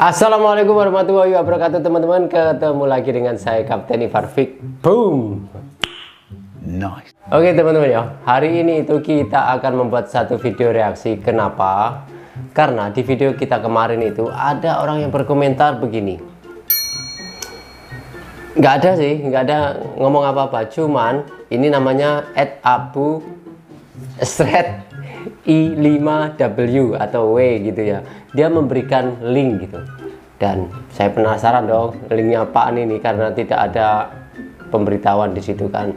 Assalamualaikum warahmatullahi wabarakatuh teman-teman. Ketemu lagi dengan saya Kapten Ivarfik. Boom. Nice. Oke teman-teman ya, hari ini itu kita akan membuat satu video reaksi. Kenapa? Karena di video kita kemarin itu ada orang yang berkomentar begini. Nggak ada sih, nggak ada ngomong apa-apa. Cuman ini namanya @abu I5W atau W gitu ya. Dia memberikan link gitu. Dan saya penasaran dong, linknya apaan ini, karena tidak ada pemberitahuan di situ kan.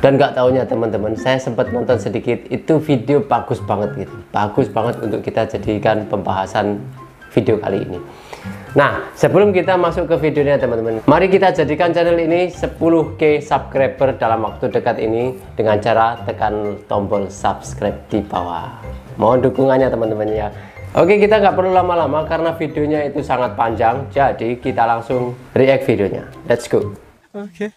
Dan nggak taunya teman-teman, saya sempat nonton sedikit, itu video bagus banget gitu. Bagus banget untuk kita jadikan pembahasan video kali ini. Nah, sebelum kita masuk ke videonya teman-teman, mari kita jadikan channel ini 10k subscriber dalam waktu dekat ini dengan cara tekan tombol subscribe di bawah. Mohon dukungannya teman-teman ya. Oke, kita nggak perlu lama-lama karena videonya itu sangat panjang, jadi kita langsung react videonya. Let's go. Oke.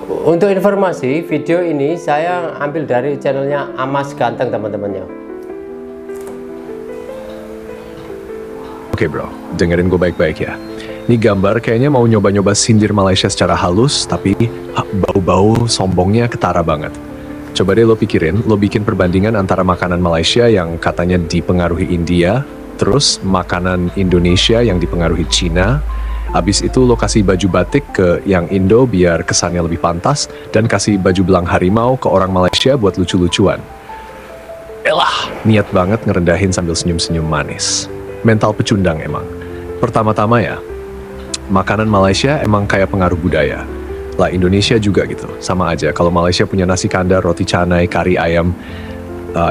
Untuk informasi, video ini saya ambil dari channelnya Amas Ganteng teman-teman ya. Oke bro, dengerin gue baik-baik ya. Ini gambar kayaknya mau nyoba-nyoba sindir Malaysia secara halus, tapi bau-bau sombongnya ketara banget. Coba deh lo pikirin, lo bikin perbandingan antara makanan Malaysia yang katanya dipengaruhi India, terus makanan Indonesia yang dipengaruhi Cina. Habis itu lo kasih baju batik ke yang Indo biar kesannya lebih pantas, dan kasih baju belang harimau ke orang Malaysia buat lucu-lucuan. Elah, niat banget ngerendahin sambil senyum-senyum manis. Mental pecundang emang. Pertama-tama ya, makanan Malaysia emang kayak pengaruh budaya. Lah Indonesia juga gitu, sama aja. Kalau Malaysia punya nasi kandar, roti canai, kari ayam,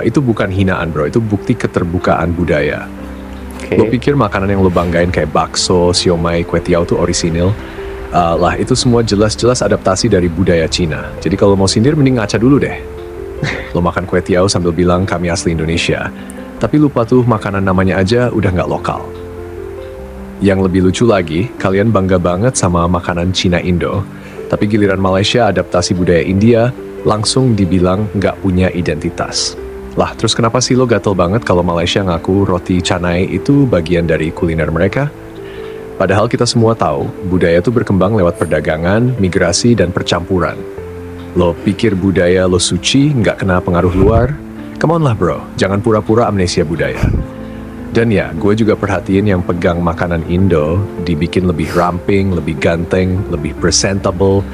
itu bukan hinaan bro, itu bukti keterbukaan budaya. Lo pikir makanan yang lo banggain kayak bakso, siomay, kue tiaw tuh orisinil? Lah itu semua jelas-jelas adaptasi dari budaya Cina. Jadi kalau mau sindir mending ngaca dulu deh. Lo makan kue tiaw sambil bilang kami asli Indonesia, tapi lupa tuh makanan namanya aja udah nggak lokal. Yang lebih lucu lagi, kalian bangga banget sama makanan Cina Indo, tapi giliran Malaysia adaptasi budaya India, langsung dibilang nggak punya identitas. Lah, terus kenapa sih lo gatel banget kalau Malaysia ngaku roti canai itu bagian dari kuliner mereka? Padahal kita semua tahu, budaya itu berkembang lewat perdagangan, migrasi, dan percampuran. Lo pikir budaya lo suci, nggak kena pengaruh luar? Come on lah bro, jangan pura-pura amnesia budaya. Dan ya, gue juga perhatiin yang pegang makanan Indo dibikin lebih ramping, lebih ganteng, lebih presentable.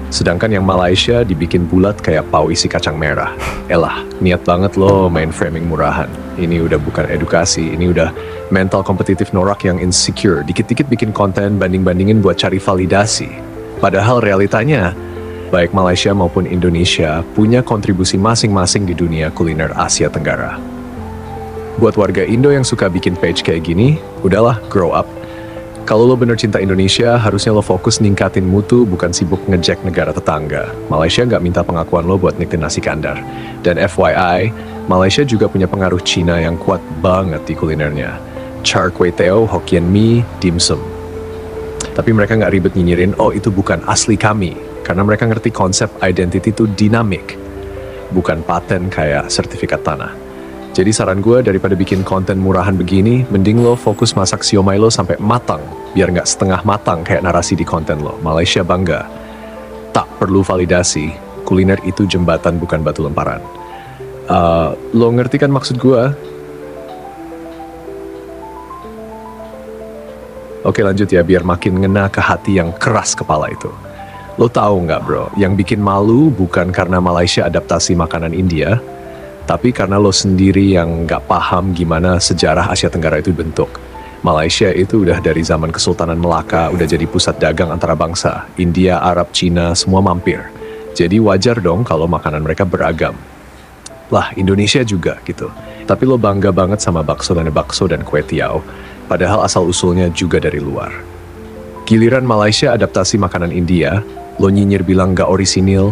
Sedangkan yang Malaysia dibikin bulat kayak pau isi kacang merah. Elah, niat banget lo main framing murahan. Ini udah bukan edukasi, ini udah mental kompetitif norak yang insecure. Dikit-dikit bikin konten banding-bandingin buat cari validasi. Padahal realitanya, baik Malaysia maupun Indonesia punya kontribusi masing-masing di dunia kuliner Asia Tenggara. Buat warga Indo yang suka bikin page kayak gini, udahlah, grow up. Kalau lo bener cinta Indonesia, harusnya lo fokus ningkatin mutu, bukan sibuk ngejek negara tetangga. Malaysia nggak minta pengakuan lo buat nikmatin nasi kandar. Dan FYI, Malaysia juga punya pengaruh Cina yang kuat banget di kulinernya. Char kway teow, Hokkien mie, dim sum. Tapi mereka nggak ribet nyinyirin, oh itu bukan asli kami. Karena mereka ngerti konsep identity itu dinamik, bukan paten kayak sertifikat tanah. Jadi saran gue, daripada bikin konten murahan begini, mending lo fokus masak siomay lo sampai matang, biar nggak setengah matang kayak narasi di konten lo. Malaysia bangga. Tak perlu validasi, kuliner itu jembatan bukan batu lemparan. Lo ngerti kan maksud gue? Oke lanjut ya, biar makin ngena ke hati yang keras kepala itu. Lo tahu nggak bro, yang bikin malu bukan karena Malaysia adaptasi makanan India, tapi karena lo sendiri yang nggak paham gimana sejarah Asia Tenggara itu bentuk. Malaysia itu udah dari zaman Kesultanan Melaka, udah jadi pusat dagang antara bangsa. India, Arab, Cina, semua mampir. Jadi wajar dong kalau makanan mereka beragam. Lah, Indonesia juga gitu. Tapi lo bangga banget sama bakso dan kue tiaw, padahal asal-usulnya juga dari luar. Giliran Malaysia adaptasi makanan India, lo nyinyir bilang nggak orisinil.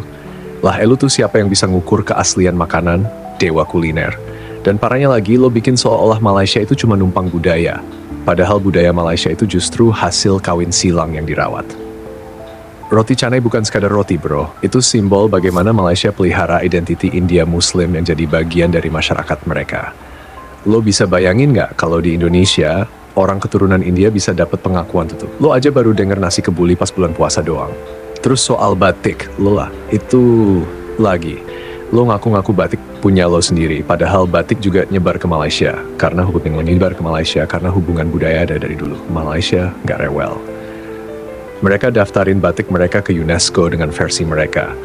Lah, lu tuh siapa yang bisa ngukur keaslian makanan? Dewa kuliner. Dan parahnya lagi, lo bikin seolah-olah Malaysia itu cuma numpang budaya. Padahal budaya Malaysia itu justru hasil kawin silang yang dirawat. Roti canai bukan sekadar roti bro, itu simbol bagaimana Malaysia pelihara identiti India Muslim yang jadi bagian dari masyarakat mereka. Lo bisa bayangin nggak kalau di Indonesia, orang keturunan India bisa dapat pengakuan tuh. Lo aja baru denger nasi kebuli pas bulan puasa doang. Terus soal batik, lo lah, itu lagi. Lo ngaku-ngaku batik punya lo sendiri, padahal batik juga nyebar ke Malaysia. Karena hubungan budaya ada dari dulu. Malaysia nggak rewel. Mereka daftarin batik mereka ke UNESCO dengan versi mereka.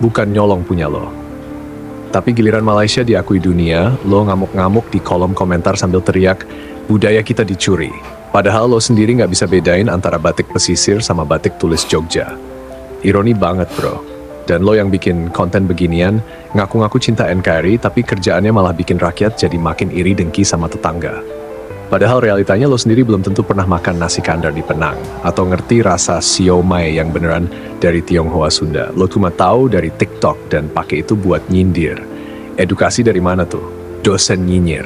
Bukan nyolong punya lo. Tapi giliran Malaysia diakui dunia, lo ngamuk-ngamuk di kolom komentar sambil teriak, budaya kita dicuri. Padahal lo sendiri nggak bisa bedain antara batik pesisir sama batik tulis Jogja. Ironi banget bro. Dan lo yang bikin konten beginian, ngaku-ngaku cinta NKRI, tapi kerjaannya malah bikin rakyat jadi makin iri dengki sama tetangga. Padahal realitanya lo sendiri belum tentu pernah makan nasi kandar di Penang, atau ngerti rasa siomay yang beneran dari Tionghoa Sunda. Lo cuma tahu dari TikTok dan pakai itu buat nyindir. Edukasi dari mana tuh? Dosen nyinyir.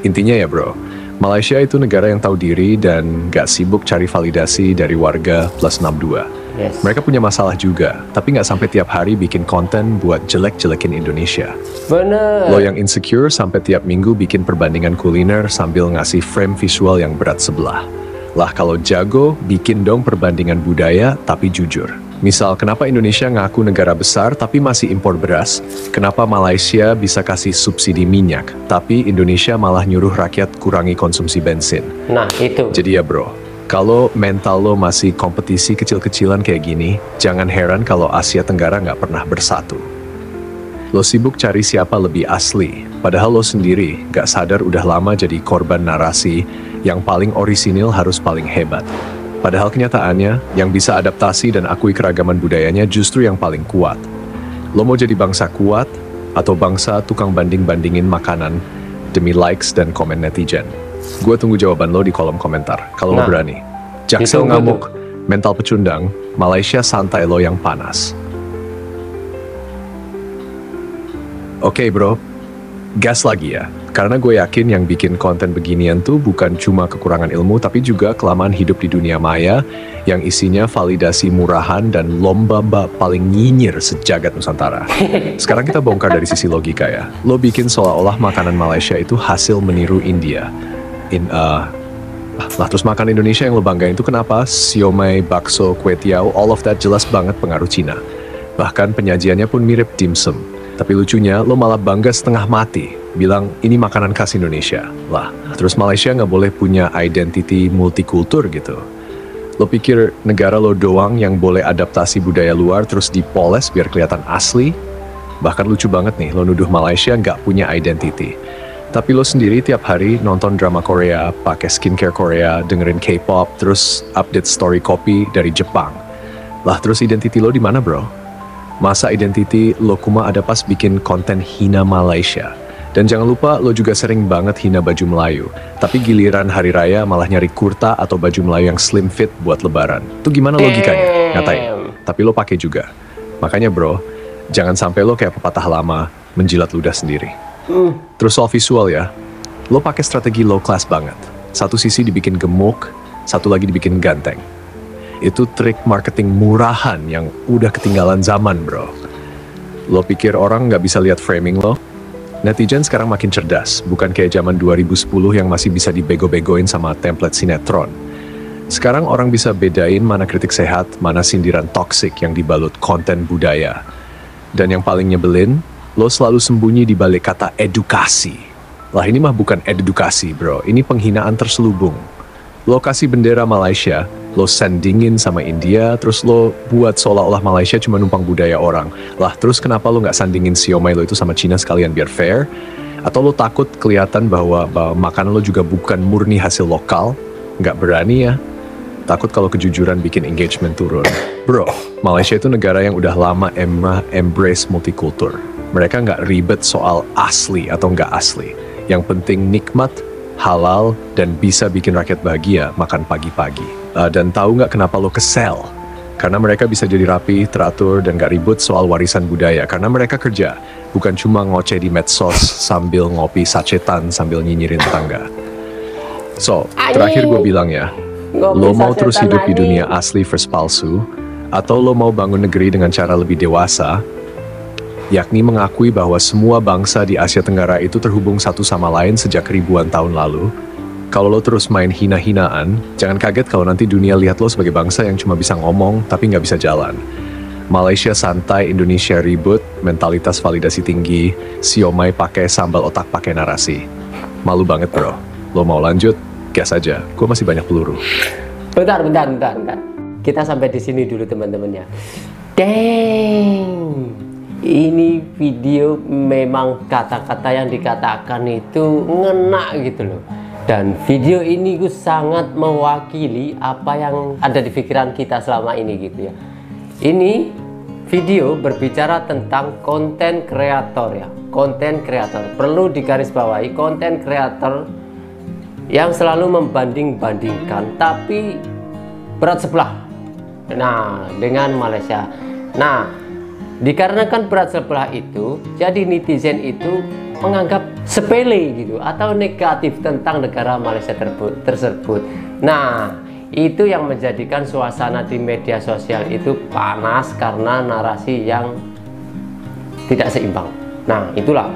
Intinya ya bro, Malaysia itu negara yang tahu diri dan gak sibuk cari validasi dari warga plus 62. Yes. Mereka punya masalah juga, tapi nggak sampai tiap hari bikin konten buat jelek-jelekin Indonesia. Bener. Lo yang insecure sampai tiap minggu bikin perbandingan kuliner sambil ngasih frame visual yang berat sebelah. Lah kalau jago, bikin dong perbandingan budaya tapi jujur. Misal, kenapa Indonesia ngaku negara besar tapi masih impor beras? Kenapa Malaysia bisa kasih subsidi minyak, tapi Indonesia malah nyuruh rakyat kurangi konsumsi bensin? Nah itu. Jadi ya bro, kalau mental lo masih kompetisi kecil-kecilan kayak gini, jangan heran kalau Asia Tenggara nggak pernah bersatu. Lo sibuk cari siapa lebih asli, padahal lo sendiri nggak sadar udah lama jadi korban narasi yang paling orisinil harus paling hebat. Padahal kenyataannya, yang bisa adaptasi dan akui keragaman budayanya justru yang paling kuat. Lo mau jadi bangsa kuat, atau bangsa tukang banding-bandingin makanan demi likes dan komen netizen? Gue tunggu jawaban lo di kolom komentar, kalau lo berani. Jaksel ngamuk, mental pecundang, Malaysia santai lo yang panas. Oke bro, gas lagi ya. Karena gue yakin yang bikin konten beginian tuh bukan cuma kekurangan ilmu, tapi juga kelamaan hidup di dunia maya yang isinya validasi murahan dan lomba paling nyinyir sejagat Nusantara. Sekarang kita bongkar dari sisi logika ya. Lo bikin seolah-olah makanan Malaysia itu hasil meniru India. Lah terus makan Indonesia yang lo banggain itu kenapa? Siomay, bakso, kue tiaw, all of that jelas banget pengaruh Cina. Bahkan penyajiannya pun mirip dimsum. Tapi lucunya lo malah bangga setengah mati, bilang ini makanan khas Indonesia. Lah, terus Malaysia nggak boleh punya identity multikultur gitu. Lo pikir negara lo doang yang boleh adaptasi budaya luar terus dipoles biar kelihatan asli? Bahkan lucu banget nih, lo nuduh Malaysia nggak punya identity. Tapi lo sendiri tiap hari nonton drama Korea, pakai skincare Korea, dengerin K-pop, terus update story kopi dari Jepang. Lah terus identity lo di mana bro? Masa identity lo cuma ada pas bikin konten hina Malaysia. Dan jangan lupa lo juga sering banget hina baju Melayu. Tapi giliran hari raya malah nyari kurta atau baju Melayu yang slim fit buat lebaran. Itu gimana logikanya? Ngatain. Tapi lo pakai juga. Makanya bro, jangan sampai lo kayak pepatah lama menjilat ludah sendiri. Terus soal visual ya, lo pakai strategi low class banget. Satu sisi dibikin gemuk, satu lagi dibikin ganteng. Itu trik marketing murahan yang udah ketinggalan zaman bro. Lo pikir orang nggak bisa lihat framing lo? Netizen sekarang makin cerdas, bukan kayak zaman 2010 yang masih bisa dibego-begoin sama template sinetron. Sekarang orang bisa bedain mana kritik sehat, mana sindiran toksik yang dibalut konten budaya. Dan yang paling nyebelin, lo selalu sembunyi di balik kata edukasi. Lah ini mah bukan edukasi bro, ini penghinaan terselubung. Lo kasih bendera Malaysia, lo sandingin sama India, terus lo buat seolah-olah Malaysia cuma numpang budaya orang. Lah terus kenapa lo nggak sandingin siomay lo itu sama Cina sekalian biar fair? Atau lo takut kelihatan bahwa makanan lo juga bukan murni hasil lokal? Nggak berani ya? Takut kalau kejujuran bikin engagement turun. Bro, Malaysia itu negara yang udah lama embrace multikultur. Mereka nggak ribet soal asli atau nggak asli. Yang penting nikmat, halal, dan bisa bikin rakyat bahagia makan pagi-pagi. Dan tahu nggak kenapa lo kesel? Karena mereka bisa jadi rapi, teratur, dan gak ribut soal warisan budaya. Karena mereka kerja, bukan cuma ngoceh di medsos sambil ngopi sacetan sambil nyinyirin tetangga. So, terakhir gue bilang ya, lo mau terus hidup di dunia asli versus palsu, atau lo mau bangun negeri dengan cara lebih dewasa, yakni mengakui bahwa semua bangsa di Asia Tenggara itu terhubung satu sama lain sejak ribuan tahun lalu. Kalau lo terus main hina-hinaan, jangan kaget kalau nanti dunia lihat lo sebagai bangsa yang cuma bisa ngomong tapi nggak bisa jalan. Malaysia santai, Indonesia ribut, mentalitas validasi tinggi, siomay pakai sambal otak pakai narasi. Malu banget bro. Lo mau lanjut? Gas aja, gue masih banyak peluru. Bentar. Kita sampai di sini dulu teman-teman ya. Dang, ini video memang kata-kata yang dikatakan itu ngena gitu loh. Dan video ini gue sangat mewakili apa yang ada di pikiran kita selama ini gitu ya. Ini video berbicara tentang konten kreator ya. Konten kreator, perlu digarisbawahi, konten kreator yang selalu membanding-bandingkan tapi berat sebelah dengan Malaysia. Nah, dikarenakan berat sebelah itu, jadi netizen itu menganggap sepele gitu atau negatif tentang negara Malaysia tersebut. Nah, itu yang menjadikan suasana di media sosial itu panas karena narasi yang tidak seimbang. Nah, itulah.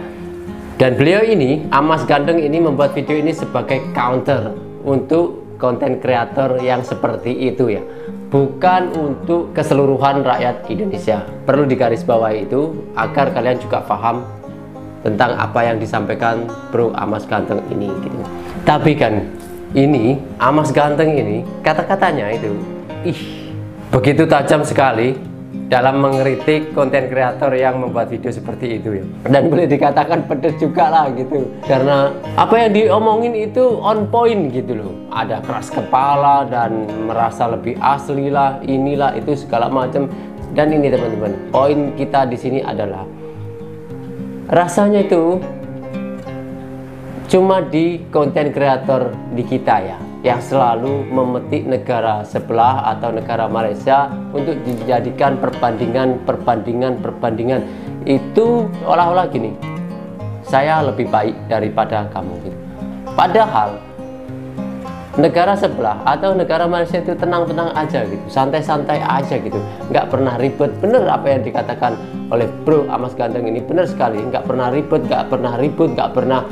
Dan beliau ini, Amas Ganteng ini membuat video ini sebagai counter untuk konten kreator yang seperti itu ya. Bukan untuk keseluruhan rakyat Indonesia. Perlu digarisbawahi itu agar kalian juga paham tentang apa yang disampaikan Bro Amas Ganteng ini gitu. Tapi kan ini Amas Ganteng ini kata-katanya itu begitu tajam sekali dalam mengkritik konten kreator yang membuat video seperti itu ya. Dan boleh dikatakan pedes juga lah gitu. Karena apa yang diomongin itu on point gitu loh. Ada keras kepala dan merasa lebih asli lah, inilah itu segala macam. Dan ini teman-teman, poin kita di sini adalah rasanya itu cuma di konten kreator di kita ya, yang selalu memetik negara sebelah atau negara Malaysia untuk dijadikan perbandingan. Itu olah-olah gini, saya lebih baik daripada kamu gitu. Padahal negara sebelah atau negara Malaysia itu tenang-tenang aja gitu, santai-santai aja gitu, nggak pernah ribet. Bener apa yang dikatakan oleh Bro Amas Ganteng ini, bener sekali, nggak pernah ribet, nggak pernah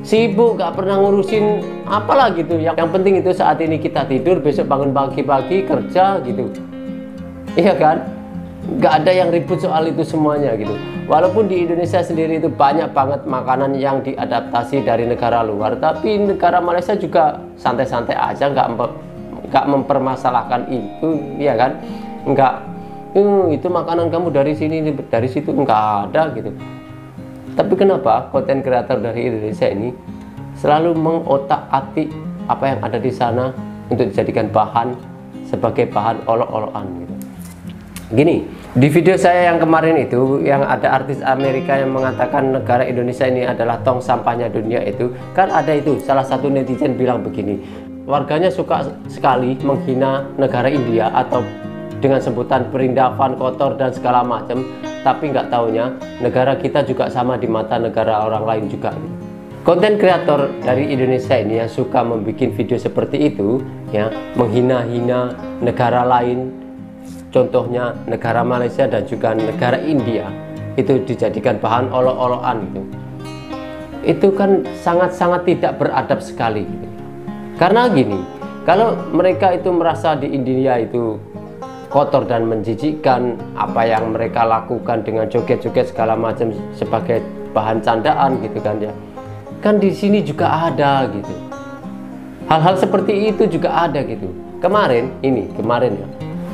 sibuk, gak pernah ngurusin apalah gitu. Yang penting itu saat ini kita tidur, besok bangun pagi-pagi kerja gitu. Iya kan? Gak ada yang ribut soal itu semuanya gitu. Walaupun di Indonesia sendiri itu banyak banget makanan yang diadaptasi dari negara luar, tapi negara Malaysia juga santai-santai aja, gak mempermasalahkan itu, iya kan? Itu makanan kamu dari sini, dari situ, nggak ada gitu. Tapi kenapa konten kreator dari Indonesia ini selalu mengotak-atik apa yang ada di sana untuk dijadikan bahan sebagai bahan olok-olokan gitu. Gini, di video saya yang kemarin itu yang ada artis Amerika yang mengatakan negara Indonesia ini adalah tong sampahnya dunia itu, kan ada itu salah satu netizen bilang begini, warganya suka sekali menghina negara India atau dengan sebutan perindavan, kotor dan segala macam, tapi nggak taunya negara kita juga sama di mata negara orang lain juga. Konten kreator dari Indonesia ini yang suka membuat video seperti itu ya, menghina-hina negara lain, contohnya negara Malaysia dan juga negara India, itu dijadikan bahan olok-olokan gitu. Itu kan sangat-sangat tidak beradab sekali gitu. Karena gini, kalau mereka itu merasa di India itu kotor dan menjijikkan, apa yang mereka lakukan dengan joget-joget segala macam sebagai bahan candaan gitu kan ya, kan di sini juga ada gitu. Hal-hal seperti itu juga ada gitu. Kemarin ya,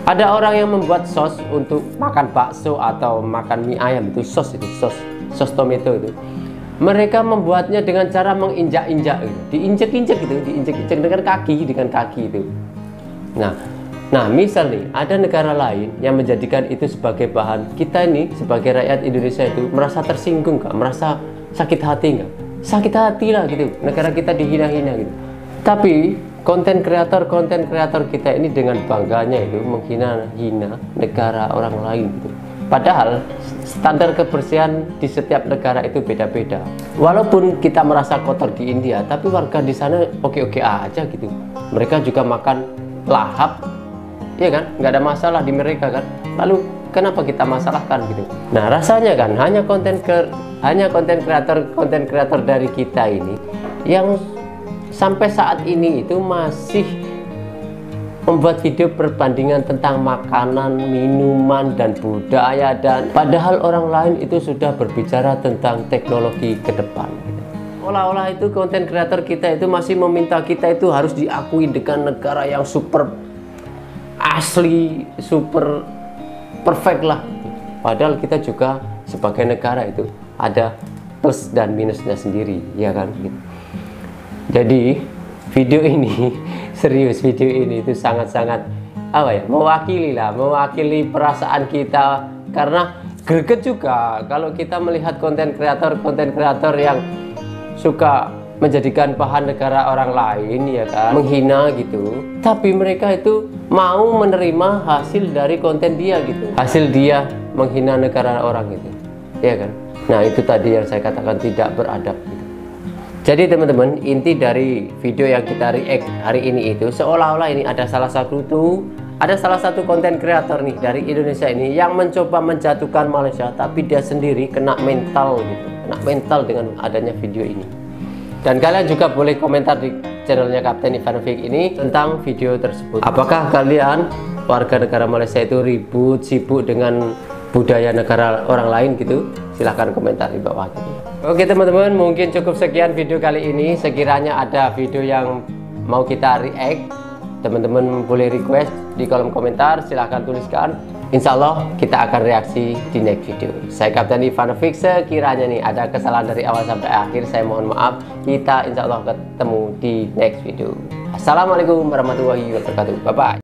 ada orang yang membuat sos untuk makan bakso atau makan mie ayam, itu sos tomato itu. Mereka membuatnya dengan cara menginjak-injak gitu, diinjek-injek dengan kaki itu. Nah, misal nih, ada negara lain yang menjadikan itu sebagai bahan, kita ini sebagai rakyat Indonesia itu merasa tersinggung nggak? Merasa sakit hati nggak? Sakit hati lah gitu, negara kita dihina-hina gitu. Tapi konten kreator kita ini dengan bangganya itu menghina-hina negara orang lain gitu. Padahal standar kebersihan di setiap negara itu beda-beda. Walaupun kita merasa kotor di India, tapi warga di sana oke-oke aja gitu. Mereka juga makan lahap, iya kan? Nggak ada masalah di mereka kan. Lalu kenapa kita masalahkan gitu. Nah rasanya kan hanya konten kreator dari kita ini yang sampai saat ini itu masih membuat video perbandingan tentang makanan, minuman, dan budaya, dan padahal orang lain itu sudah berbicara tentang teknologi ke depan gitu. Olah-olah itu konten kreator kita itu masih meminta kita itu harus diakui dengan negara yang super asli, super perfect lah. Padahal kita juga sebagai negara itu ada plus dan minusnya sendiri, ya kan? Jadi video ini serius, video ini itu sangat-sangat mewakili perasaan kita, karena greget juga kalau kita melihat konten kreator yang suka menjadikan bahan negara orang lain, ya kan, menghina gitu, tapi mereka itu mau menerima hasil dari konten dia gitu, hasil dia menghina negara orang gitu, ya kan. Nah itu tadi yang saya katakan tidak beradab gitu. Jadi teman-teman, inti dari video yang kita react hari ini itu seolah-olah ini ada salah satu konten kreator nih dari Indonesia ini yang mencoba menjatuhkan Malaysia, tapi dia sendiri kena mental gitu, kena mental dengan adanya video ini. Dan kalian juga boleh komentar di channelnya Kapten Ivanovic ini tentang video tersebut. Apakah kalian warga negara Malaysia itu ribut, sibuk dengan budaya negara orang lain gitu? Silahkan komentar di bawah gitu. Oke teman-teman, mungkin cukup sekian video kali ini. Sekiranya ada video yang mau kita react, teman-teman boleh request di kolom komentar, silahkan tuliskan. Insya Allah kita akan reaksi di next video. Saya Kapten Ivanovic, sekiranya nih ada kesalahan dari awal sampai akhir, saya mohon maaf. Kita insya Allah ketemu di next video. Assalamualaikum warahmatullahi wabarakatuh. Bye bye.